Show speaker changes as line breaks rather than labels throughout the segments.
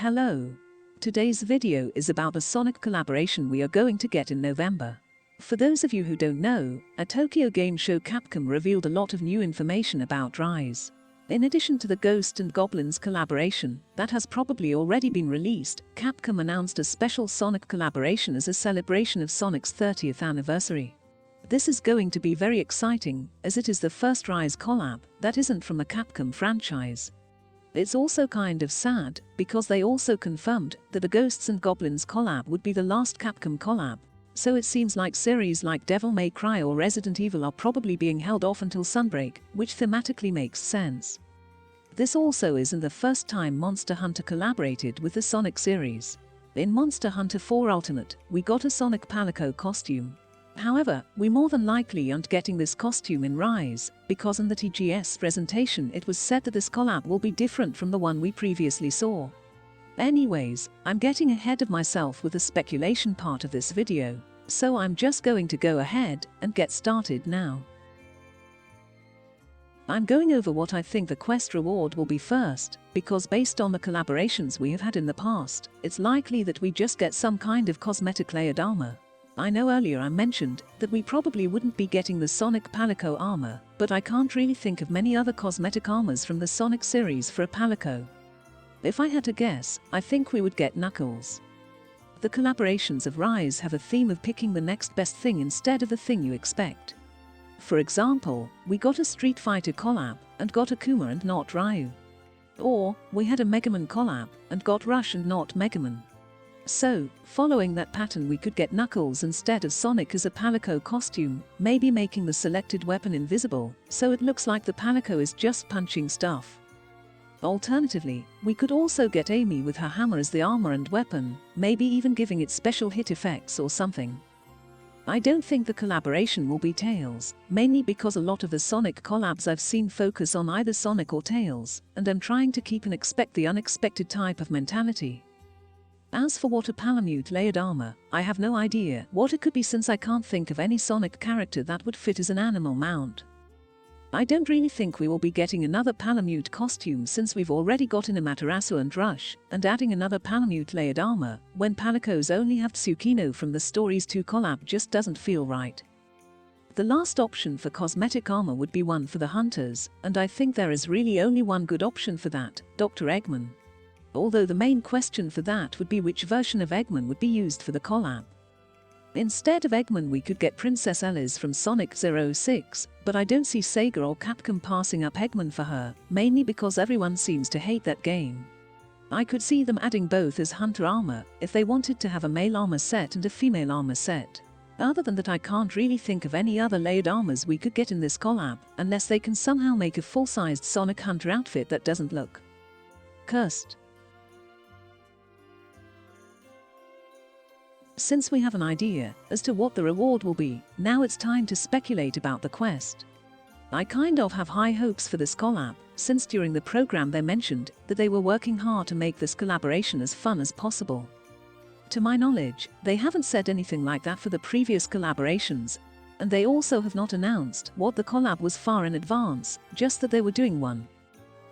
Hello. Today's video is about a Sonic collaboration we are going to get in November. For those of you who don't know, at Tokyo Game Show Capcom revealed a lot of new information about Rise. In addition to the Ghosts and Goblins collaboration that has probably already been released, Capcom announced a special Sonic collaboration as a celebration of Sonic's 30th anniversary. This is going to be very exciting, as it is the first Rise collab that isn't from a Capcom franchise. It's also kind of sad, because they also confirmed that the Ghosts and Goblins collab would be the last Capcom collab, so it seems like series like Devil May Cry or Resident Evil are probably being held off until Sunbreak, which thematically makes sense. This also isn't the first time Monster Hunter collaborated with the Sonic series. In Monster Hunter 4 Ultimate, we got a Sonic Palico costume. However, we more than likely aren't getting this costume in Rise, because in the TGS presentation it was said that this collab will be different from the one we previously saw. Anyways, I'm getting ahead of myself with the speculation part of this video, so I'm just going to go ahead and get started now. I'm going over what I think the quest reward will be first, because based on the collaborations we have had in the past, it's likely that we just get some kind of cosmetic layered armor. I know earlier I mentioned that we probably wouldn't be getting the Sonic Palico armor, but I can't really think of many other cosmetic armors from the Sonic series for a Palico. If I had to guess, I think we would get Knuckles. The collaborations of Rise have a theme of picking the next best thing instead of the thing you expect. For example, we got a Street Fighter collab and got Akuma and not Ryu. Or, we had a Mega Man collab and got Rush and not Mega Man. So, following that pattern, we could get Knuckles instead of Sonic as a Palico costume, maybe making the selected weapon invisible, so it looks like the Palico is just punching stuff. Alternatively, we could also get Amy with her hammer as the armor and weapon, maybe even giving it special hit effects or something. I don't think the collaboration will be Tails, mainly because a lot of the Sonic collabs I've seen focus on either Sonic or Tails, and I'm trying to keep an expect the unexpected type of mentality. As for what a Palamute layered armor, I have no idea what it could be, since I can't think of any Sonic character that would fit as an animal mount. I don't really think we will be getting another Palamute costume, since we've already gotten Amaterasu and Rush, and adding another Palamute layered armor when Palicos only have Tsukino from the Stories 2 collab just doesn't feel right. The last option for cosmetic armor would be one for the Hunters, and I think there is really only one good option for that, Dr. Eggman. Although the main question for that would be which version of Eggman would be used for the collab. Instead of Eggman we could get Princess Elise from Sonic 06, but I don't see Sega or Capcom passing up Eggman for her, mainly because everyone seems to hate that game. I could see them adding both as Hunter armor, if they wanted to have a male armor set and a female armor set. Other than that, I can't really think of any other layered armors we could get in this collab, unless they can somehow make a full-sized Sonic Hunter outfit that doesn't look cursed. Since we have an idea as to what the reward will be, now it's time to speculate about the quest. I kind of have high hopes for this collab, since during the program they mentioned that they were working hard to make this collaboration as fun as possible. To my knowledge, they haven't said anything like that for the previous collaborations, and they also have not announced what the collab was far in advance, just that they were doing one.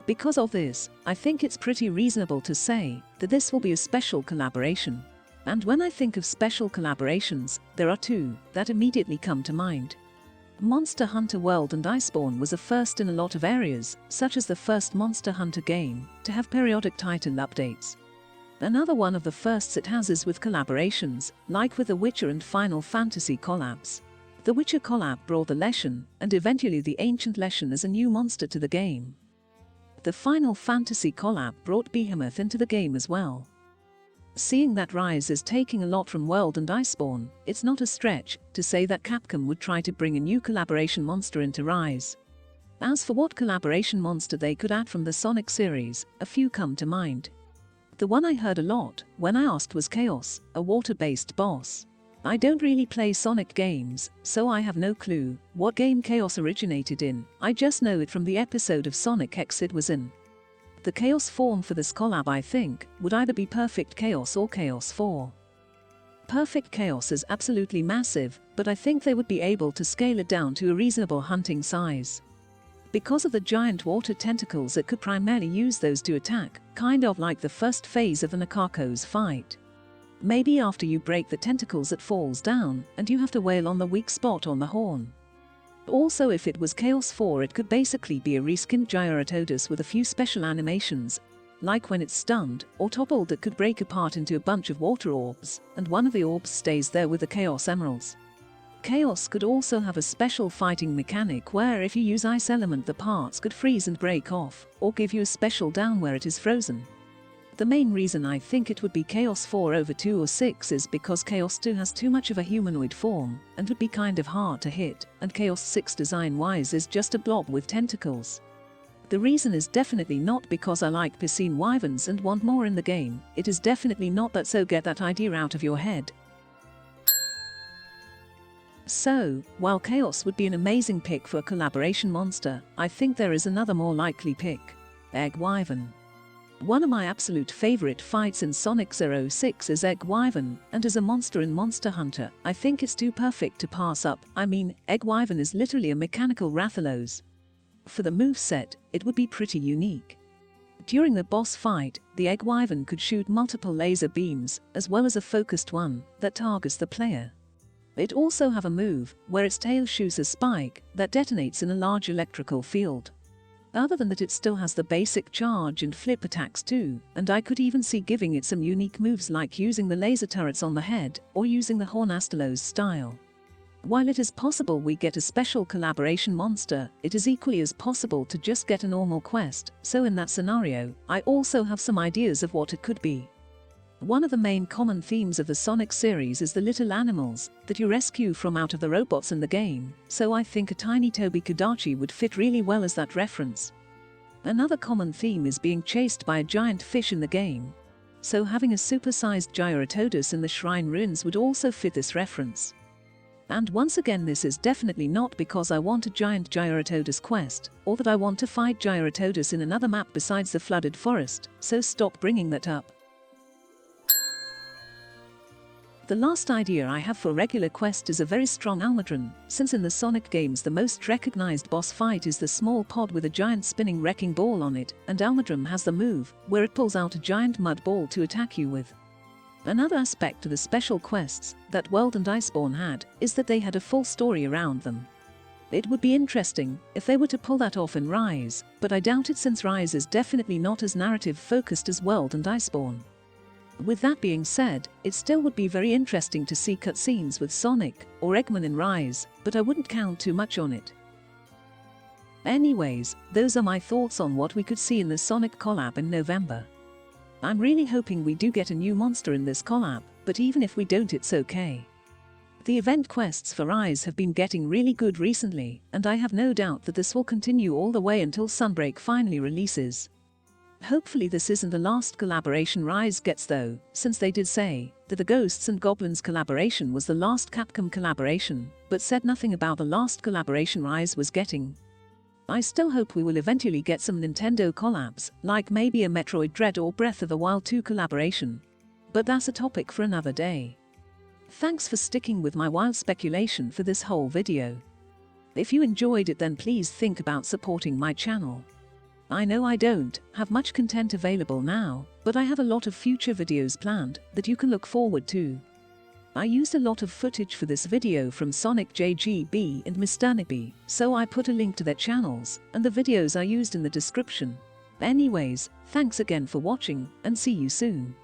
Because of this, I think it's pretty reasonable to say that this will be a special collaboration. And when I think of special collaborations, there are two that immediately come to mind. Monster Hunter World and Iceborne was a first in a lot of areas, such as the first Monster Hunter game to have periodic title updates. Another one of the firsts it has is with collaborations, like with The Witcher and Final Fantasy collabs. The Witcher collab brought the Leshen, and eventually the Ancient Leshen as a new monster to the game. The Final Fantasy collab brought Behemoth into the game as well. Seeing that Rise is taking a lot from World and Iceborne, it's not a stretch to say that Capcom would try to bring a new collaboration monster into Rise. As for what collaboration monster they could add from the Sonic series, a few come to mind. The one I heard a lot when I asked was Chaos, a water-based boss. I don't really play Sonic games, so I have no clue what game Chaos originated in. I just know it from the episode of Sonic X it was in. The Chaos form for this collab, I think, would either be Perfect Chaos or Chaos 4. Perfect Chaos is absolutely massive, but I think they would be able to scale it down to a reasonable hunting size. Because of the giant water tentacles, it could primarily use those to attack, kind of like the first phase of the Nakako's fight. Maybe after you break the tentacles it falls down, and you have to wail on the weak spot on the horn. Also, if it was Chaos 4, it could basically be a reskinned Gyarados with a few special animations, like when it's stunned or toppled it could break apart into a bunch of water orbs, and one of the orbs stays there with the Chaos Emeralds. Chaos could also have a special fighting mechanic where if you use Ice Element the parts could freeze and break off, or give you a special down where it is frozen. The main reason I think it would be Chaos 4 over 2 or 6 is because Chaos 2 has too much of a humanoid form, and would be kind of hard to hit, and Chaos 6 design-wise is just a blob with tentacles. The reason is definitely not because I like piscine wyverns and want more in the game, it is definitely not that, so get that idea out of your head. So, while Chaos would be an amazing pick for a collaboration monster, I think there is another more likely pick. Egg Wyvern. One of my absolute favorite fights in Sonic 06 is Egg Wyvern, and as a monster in Monster Hunter, I think it's too perfect to pass up. I mean, Egg Wyvern is literally a mechanical Rathalos. For the moveset, it would be pretty unique. During the boss fight, the Egg Wyvern could shoot multiple laser beams, as well as a focused one, that targets the player. It also have a move, where its tail shoots a spike, that detonates in a large electrical field. Other than that, it still has the basic charge and flip attacks too, and I could even see giving it some unique moves like using the laser turrets on the head, or using the Hornastalos style. While it is possible we get a special collaboration monster, it is equally as possible to just get a normal quest, so in that scenario, I also have some ideas of what it could be. One of the main common themes of the Sonic series is the little animals that you rescue from out of the robots in the game, so I think a tiny Tobi-Kadachi would fit really well as that reference. Another common theme is being chased by a giant fish in the game, so having a supersized Gyarados in the Shrine Ruins would also fit this reference. And once again, this is definitely not because I want a giant Gyarados quest, or that I want to fight Gyarados in another map besides the Flooded Forest, so stop bringing that up. The last idea I have for regular quest is a very strong Almudron, since in the Sonic games the most recognized boss fight is the small pod with a giant spinning wrecking ball on it, and Almudron has the move, where it pulls out a giant mud ball to attack you with. Another aspect to the special quests that World and Iceborne had, is that they had a full story around them. It would be interesting if they were to pull that off in Rise, but I doubt it since Rise is definitely not as narrative focused as World and Iceborne. With that being said, it still would be very interesting to see cutscenes with Sonic or Eggman in Rise, but I wouldn't count too much on it. Anyways, those are my thoughts on what we could see in the Sonic collab in November. I'm really hoping we do get a new monster in this collab, but even if we don't, it's okay. The event quests for Rise have been getting really good recently, and I have no doubt that this will continue all the way until Sunbreak finally releases. Hopefully this isn't the last collaboration Rise gets though, since they did say that the Ghosts and Goblins collaboration was the last Capcom collaboration, but said nothing about the last collaboration Rise was getting. I still hope we will eventually get some Nintendo collabs, like maybe a Metroid Dread or Breath of the Wild 2 collaboration. But that's a topic for another day. Thanks for sticking with my wild speculation for this whole video. If you enjoyed it, then please think about supporting my channel. I know I don't have much content available now, but I have a lot of future videos planned that you can look forward to. I used a lot of footage for this video from Sonic JGB and Mr. Nibby, so I put a link to their channels, and the videos are used in the description. Anyways, thanks again for watching, and see you soon.